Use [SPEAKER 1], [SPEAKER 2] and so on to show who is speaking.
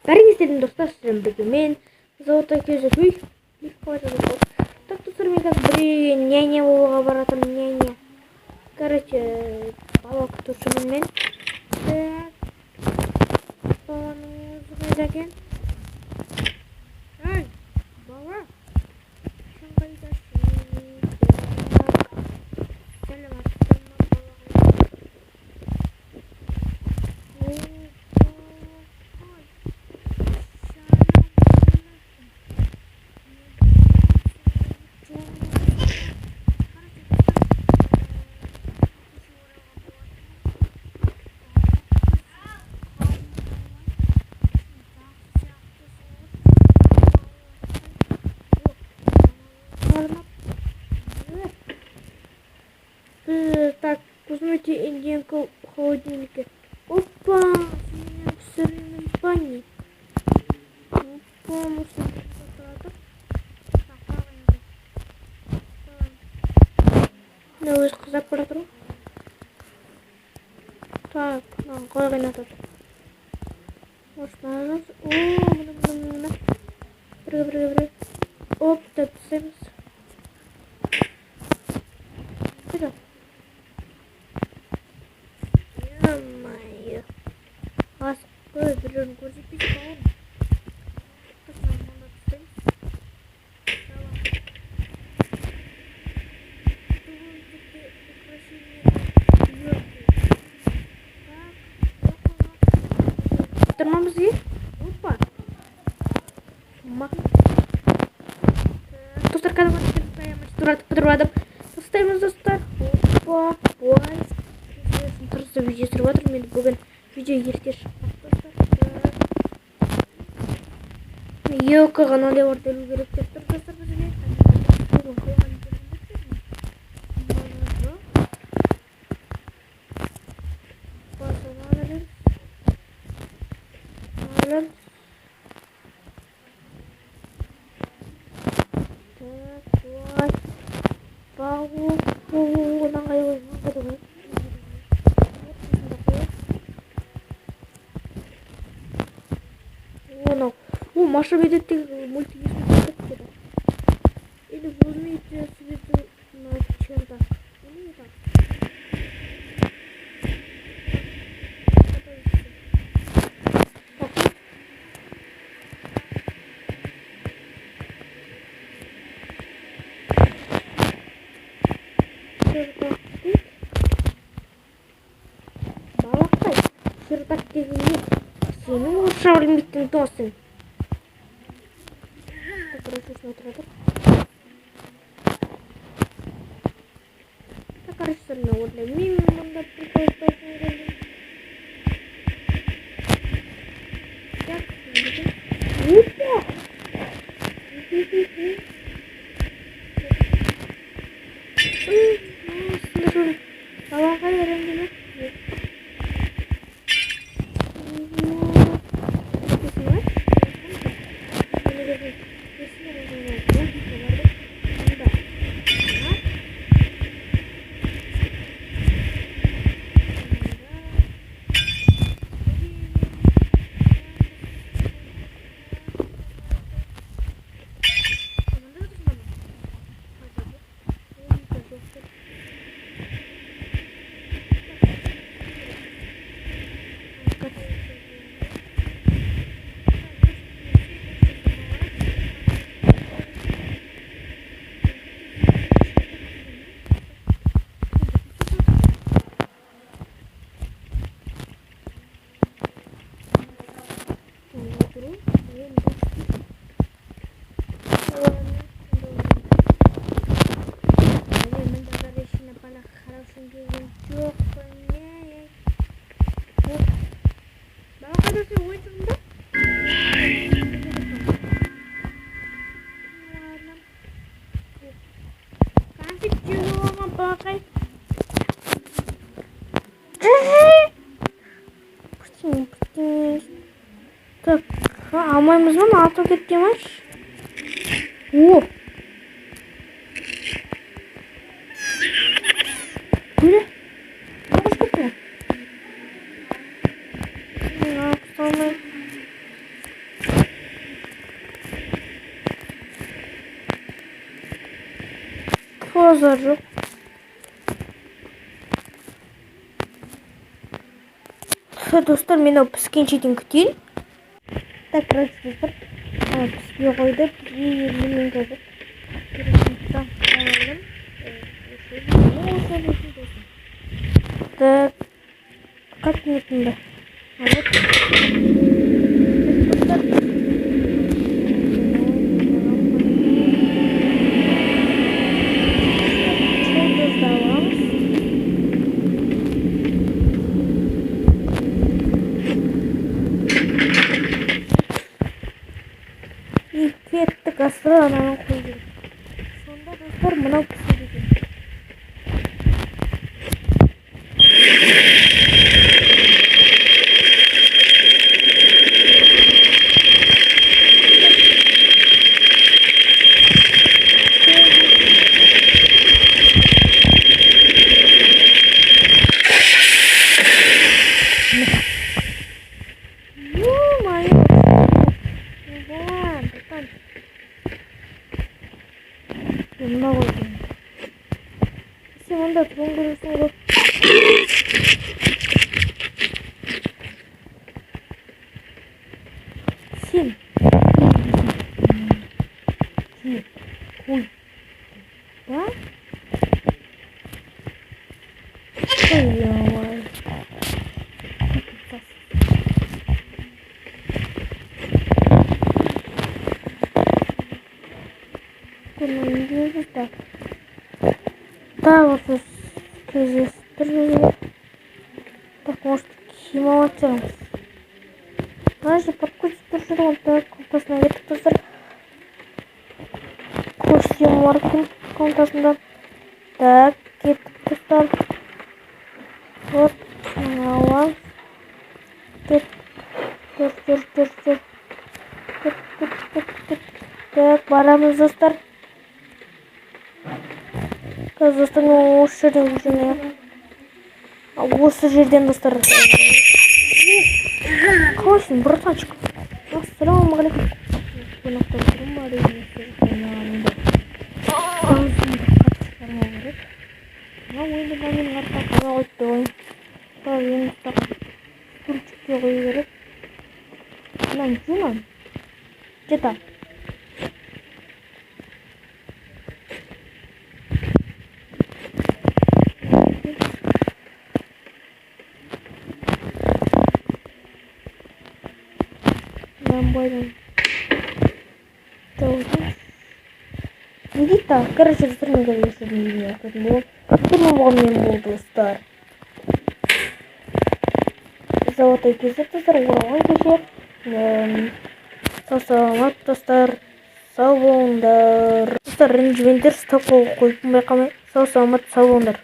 [SPEAKER 1] Бәріңіздердің достар, сіздермен бірге мен золотой кездесу так достар, мен қазір бір няня болуға баратырмын. Няня, короче, бала күтушімін мен. Баланың өзі қайда екен? Ей, бала, сен қайдасың? Сәлеметсің бе, бала? Так, возьмите индейку в холодильнике. Опа, меня все время банит. Опа, мусор. Ne uyuz kızak bırakır o? Tak, lan koy kaynatır. Hoşlanırız. Ooo, bunu. Bırı. Hop, tepsimiz. Güzel. Yamayı. Az koy, bir gözük bir şey oldu. Kızım, bunu tepsimiz. Тормамыз ей? Опа. Шумақ. Достар, қазір қадамат тұратып достар. Опа, бой. Тұрысы видео сүріп жатыр. Мен бүгін видео ерте шықпақ достар. Екі ғана левар делу керек деп тұр достар бізге. Маша ведет мультики или возьмите себе на чердак. Или не так. Балақай, чердак дегенде сенің орысша білмейтін досың. Так, короче, вот для мимо надо приходить. Так, опа! Так, алмаймыз ба? Аты кеткен О! Көре? Қош кетті. Хоза жоқ. Достар, мен піскенше дейін күтейін. Так, короче, достар, піспей қойды. Мен қазір так, kaç minutunda? Evet. İki ettik asıra ananı koydum. Sonunda dostlar buna pişireceğim. Bununla koydum. Şimdi bunu görürsün. Sim. Koy. Da. Koy ya var. Bunu indiriyoruz da. Да, вот здесь. Так, может, химия оттянуть. Знаешь, подкрутить турширом, так, посмотреть, кто сэр. Костюм маркер контастында. Так, кеттік достар. Вот, алам. Жүр. Так, барамыз достар. Қазір достар, осы жерден жүрмейік. Осы жерден достар. Қалайсың, братанчик? Ассалаумағалейкум. Қонақтар тұрым бар емес. Аузымды қатты шығармау керек. Ойды менің арқасына қойды ойын. Енді стульчикке қою керек. Мынан жинам. Жета. Видите, короче, достар, что не был достар. Золотой кезек достар, оралған кеше. Саламат достар, сау болыңдар. Достар, ренжімеңдер, стопқа қойып байқамай. Саламат, сау болыңдар.